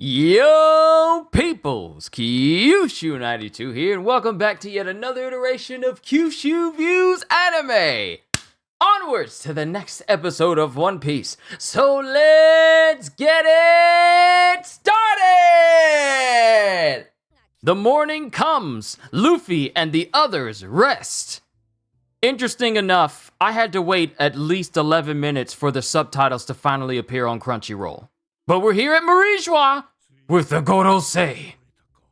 Yo, peoples! Qushu92 here, and welcome back to yet another iteration of Qushu Views Anime! Onwards to the next episode of One Piece. So let's get it started! The morning comes. Luffy and the others rest. Interesting enough, I had to wait at least 11 minutes for the subtitles to finally appear on Crunchyroll. But we're here at Marijois with the Gorosei.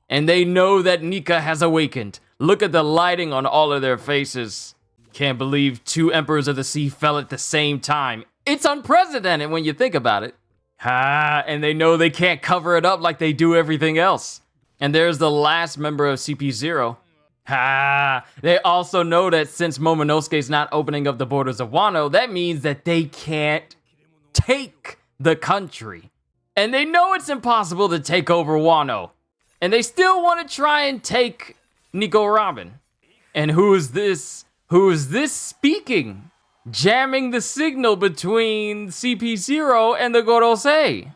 And they know that Nika has awakened. Look at the lighting on all of their faces. Can't believe two Emperors of the Sea fell at the same time. It's unprecedented when you think about it. And they know they can't cover it up like they do everything else. And there's the last member of CP0. They also know that since Momonosuke's not opening up the borders of Wano, that means that they can't take the country. And they know it's impossible to take over Wano. And they still want to try and take Nico Robin. And who is this? Who is this speaking? Jamming the signal between CP0 and the Gorosei.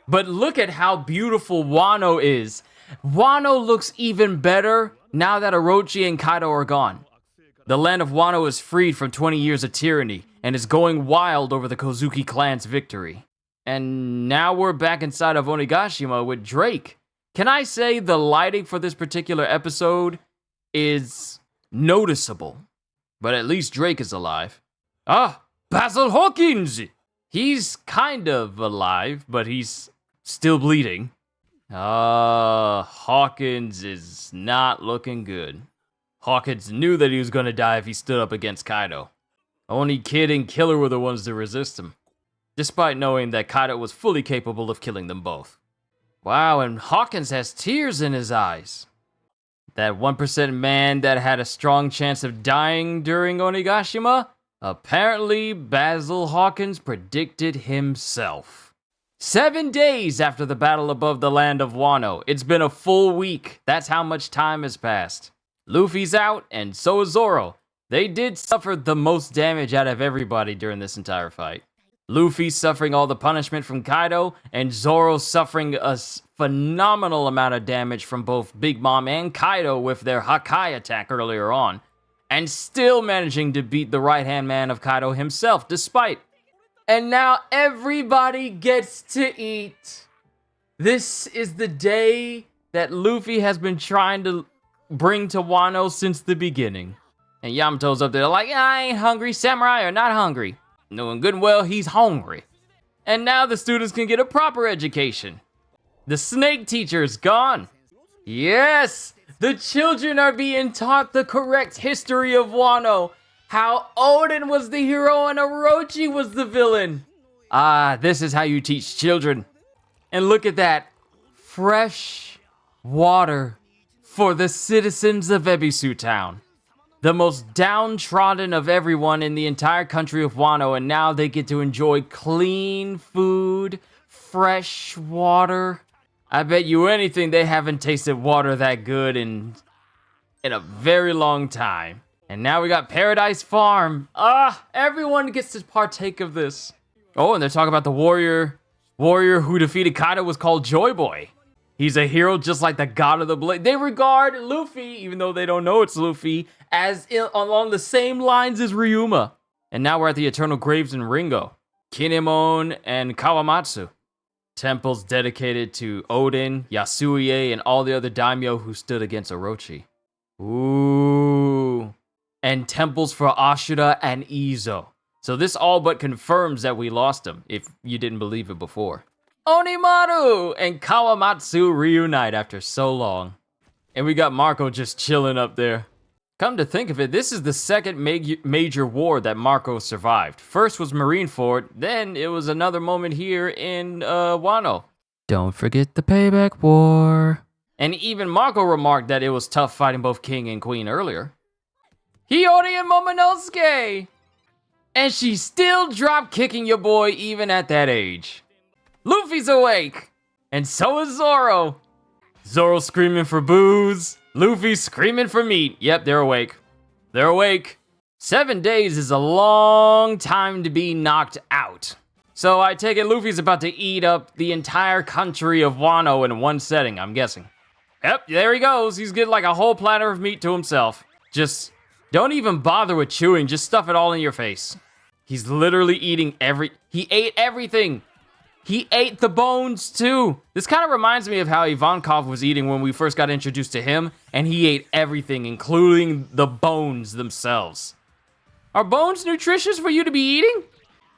But look at how beautiful Wano is. Wano looks even better now that Orochi and Kaido are gone. The land of Wano is freed from 20 years of tyranny and is going wild over the Kozuki clan's victory. And now we're back inside of Onigashima with Drake. Can I say the lighting for this particular episode is noticeable? But at least Drake is alive. Basil Hawkins! He's kind of alive, but he's still bleeding. Hawkins is not looking good. Hawkins knew that he was going to die if he stood up against Kaido. Only Kid and Killer were the ones to resist him, despite knowing that Kaido was fully capable of killing them both. Wow, and Hawkins has tears in his eyes. That 1% man that had a strong chance of dying during Onigashima? Apparently, Basil Hawkins predicted himself. 7 days after the battle above the land of Wano. It's been a full week. That's how much time has passed. Luffy's out, and so is Zoro. They did suffer the most damage out of everybody during this entire fight. Luffy suffering all the punishment from Kaido, and Zoro suffering a phenomenal amount of damage from both Big Mom and Kaido with their Hakai attack earlier on, and still managing to beat the right-hand man of Kaido himself, despite. And now everybody gets to eat. This is the day that Luffy has been trying to bring to Wano since the beginning. And Yamato's up there like, I ain't hungry, samurai are not hungry. Knowing good and well he's hungry. And now the students can get a proper education. The snake teacher is gone. Yes, the children are being taught the correct history of Wano. How Oden was the hero and Orochi was the villain. This is how you teach children. And look at that. Fresh water for the citizens of Ebisu Town. The most downtrodden of everyone in the entire country of Wano, and now they get to enjoy clean food, fresh water. I bet you anything they haven't tasted water that good in a very long time. And now we got Paradise Farm. Everyone gets to partake of this. Oh, and they're talking about the warrior who defeated Kaido was called Joy Boy. He's a hero just like the god of the blade. They regard Luffy, even though they don't know it's Luffy, as along the same lines as Ryuma. And now we're at the Eternal Graves in Ringo. Kinemon and Kawamatsu. Temples dedicated to Odin, Yasuie, and all the other daimyo who stood against Orochi. Ooh. And temples for Ashura and Izo. So this all but confirms that we lost him, if you didn't believe it before. Onimaru and Kawamatsu reunite after so long. And we got Marco just chilling up there. Come to think of it, this is the second major war that Marco survived. First was Marineford, then it was another moment here in Wano. Don't forget the Payback War. And even Marco remarked that it was tough fighting both King and Queen earlier. Hiyori and Momonosuke! And she's still drop-kicking your boy even at that age. Luffy's awake! And so is Zoro. Zoro screaming for booze. Luffy screaming for meat. Yep, they're awake. They're awake. 7 days is a long time to be knocked out. So I take it Luffy's about to eat up the entire country of Wano in one setting, I'm guessing. Yep, there he goes. He's getting like a whole platter of meat to himself. Just don't even bother with chewing. Just stuff it all in your face. He's literally eating he ate everything. He ate the bones too. This kind of reminds me of how Ivankov was eating when we first got introduced to him, and he ate everything, including the bones themselves. Are bones nutritious for you to be eating?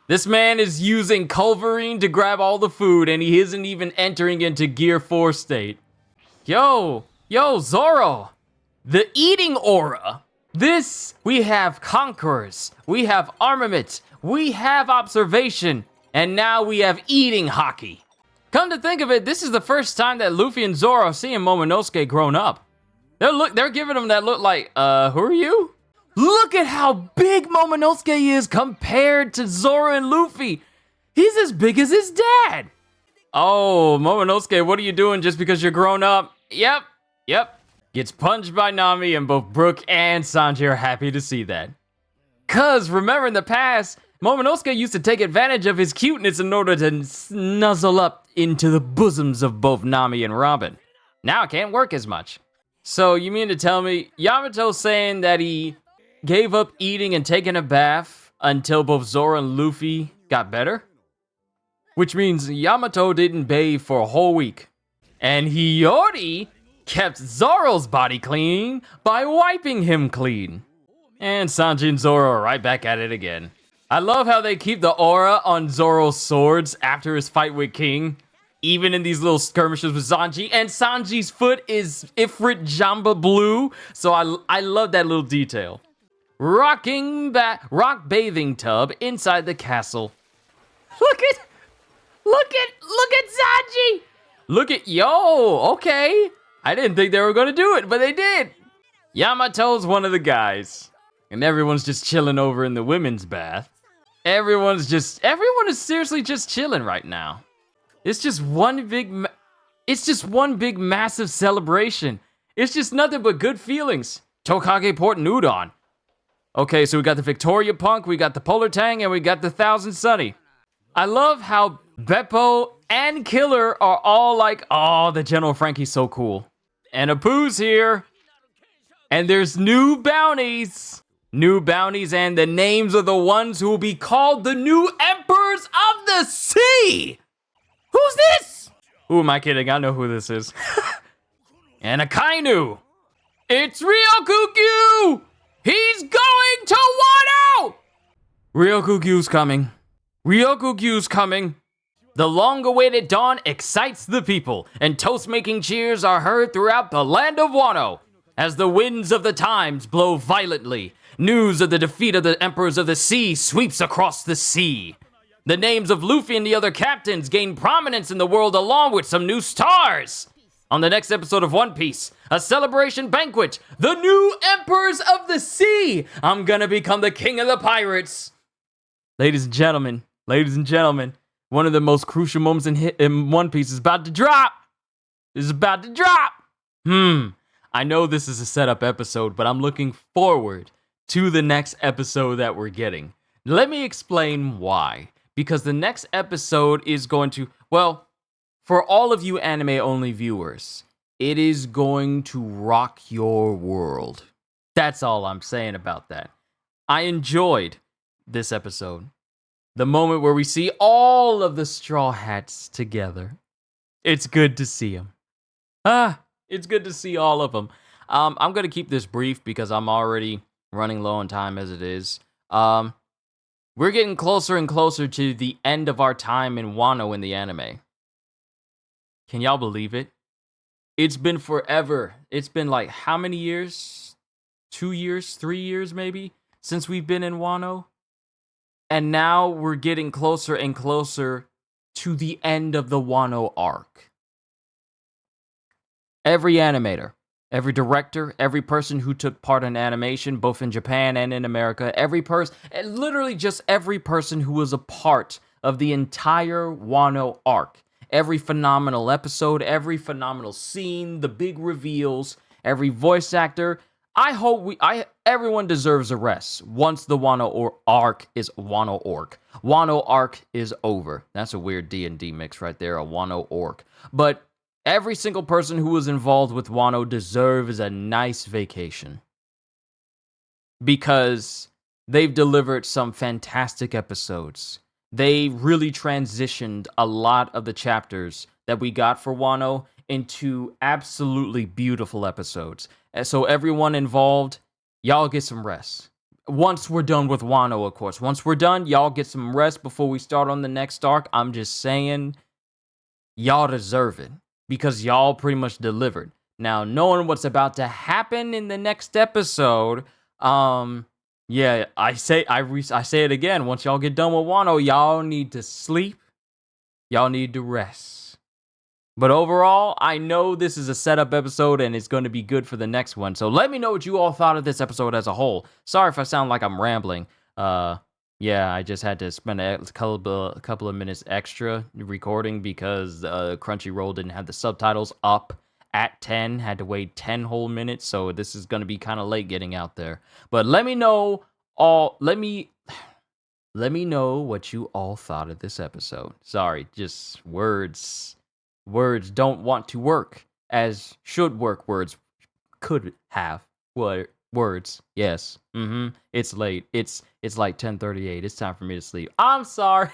This man is using Culverine to grab all the food, and he isn't even entering into Gear 4 state. Yo, Zoro. The eating aura. We have Conquerors. We have Armament. We have Observation. And now we have eating hockey. Come to think of it, this is the first time that Luffy and Zoro are seeing Momonosuke grown up. They're giving him that look like, who are you? Look at how big Momonosuke is compared to Zoro and Luffy. He's as big as his dad. Oh, Momonosuke, what are you doing just because you're grown up? Yep. Gets punched by Nami, and both Brook and Sanji are happy to see that. Cause remember in the past, Momonosuke used to take advantage of his cuteness in order to snuzzle up into the bosoms of both Nami and Robin. Now it can't work as much. So you mean to tell me Yamato's saying that he gave up eating and taking a bath until both Zoro and Luffy got better? Which means Yamato didn't bathe for a whole week. And Hiyori kept Zoro's body clean by wiping him clean. And Sanji and Zoro are right back at it again. I love how they keep the aura on Zoro's swords after his fight with King, even in these little skirmishes with Sanji. And Sanji's foot is Ifrit Jamba Blue, so I love that little detail. Rock bathing tub inside the castle. Look at Sanji. Okay. I didn't think they were gonna do it, but they did. Yamato's one of the guys, and everyone's just chilling over in the women's bath. Everyone is seriously just chilling right now. It's just one big massive celebration. It's just nothing but good feelings. Tokage Port and Udon. Okay, so we got the Victoria Punk, we got the Polar Tang, and we got the Thousand Sunny. I love how Beppo and Killer are all like, oh, the General Frankie's so cool. And Apu's here. And there's new bounties. New bounties and the names of the ones who will be called the new Emperors of the Sea. Who's this? Who am I kidding? I know who this is. And Akainu. It's Ryokugyu. He's going to Wano. Ryokugyu's coming. The long-awaited dawn excites the people, and toast-making cheers are heard throughout the land of Wano. As the winds of the times blow violently, news of the defeat of the Emperors of the Sea sweeps across the sea. The names of Luffy and the other captains gain prominence in the world along with some new stars. On the next episode of One Piece, a celebration banquet, the new Emperors of the Sea. I'm gonna become the king of the pirates. Ladies and gentlemen, one of the most crucial moments in One Piece is about to drop. I know this is a setup episode, but I'm looking forward to the next episode that we're getting. Let me explain why. Because the next episode is going to, well, for all of you anime-only viewers, it is going to rock your world. That's all I'm saying about that. I enjoyed this episode. The moment where we see all of the Straw Hats together. It's good to see them. It's good to see all of them. I'm going to keep this brief because I'm already running low on time as it is. We're getting closer and closer to the end of our time in Wano in the anime. Can y'all believe it? It's been forever. It's been like how many years? 2 years? 3 years maybe? Since we've been in Wano? And now we're getting closer and closer to the end of the Wano arc. Every animator, every director, every person who took part in animation, both in Japan and in America, literally just every person who was a part of the entire Wano arc. Every phenomenal episode, every phenomenal scene, the big reveals, every voice actor. I hope everyone deserves a rest once the Wano arc is over. That's a weird D&D mix right there, a Wano orc. But every single person who was involved with Wano deserves a nice vacation because they've delivered some fantastic episodes. They really transitioned a lot of the chapters that we got for Wano into absolutely beautiful episodes. And so everyone involved, y'all get some rest. Once we're done with Wano, of course. Once we're done, y'all get some rest before we start on the next arc. I'm just saying, y'all deserve it because y'all pretty much delivered. Now, knowing what's about to happen in the next episode, yeah, I say it again. Once y'all get done with Wano, y'all need to sleep. Y'all need to rest. But overall, I know this is a setup episode and it's going to be good for the next one. So let me know what you all thought of this episode as a whole. Sorry if I sound like I'm rambling. Yeah, I just had to spend a couple of minutes extra recording because Crunchyroll didn't have the subtitles up at 10. Had to wait 10 whole minutes, so this is going to be kind of late getting out there. But let me know let me know what you all thought of this episode. Sorry, just words don't want to work as should work words could have. What words? Yes. It's late. It's like 10:38. It's time for me to sleep. I'm sorry.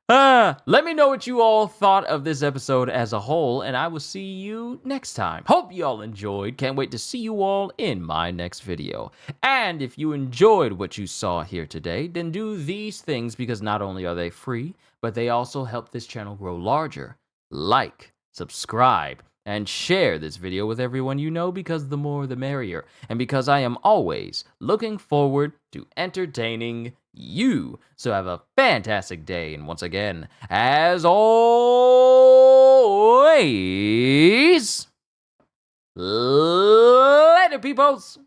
Let me know what you all thought of this episode as a whole, and I will see you next time. Hope you all enjoyed. Can't wait to see you all in my next video. And if you enjoyed what you saw here today, then do these things because not only are they free, but they also help this channel grow larger. Like, subscribe, and share this video with everyone you know because the more the merrier. And because I am always looking forward to entertaining you. So have a fantastic day. And once again, as always, later, peoples.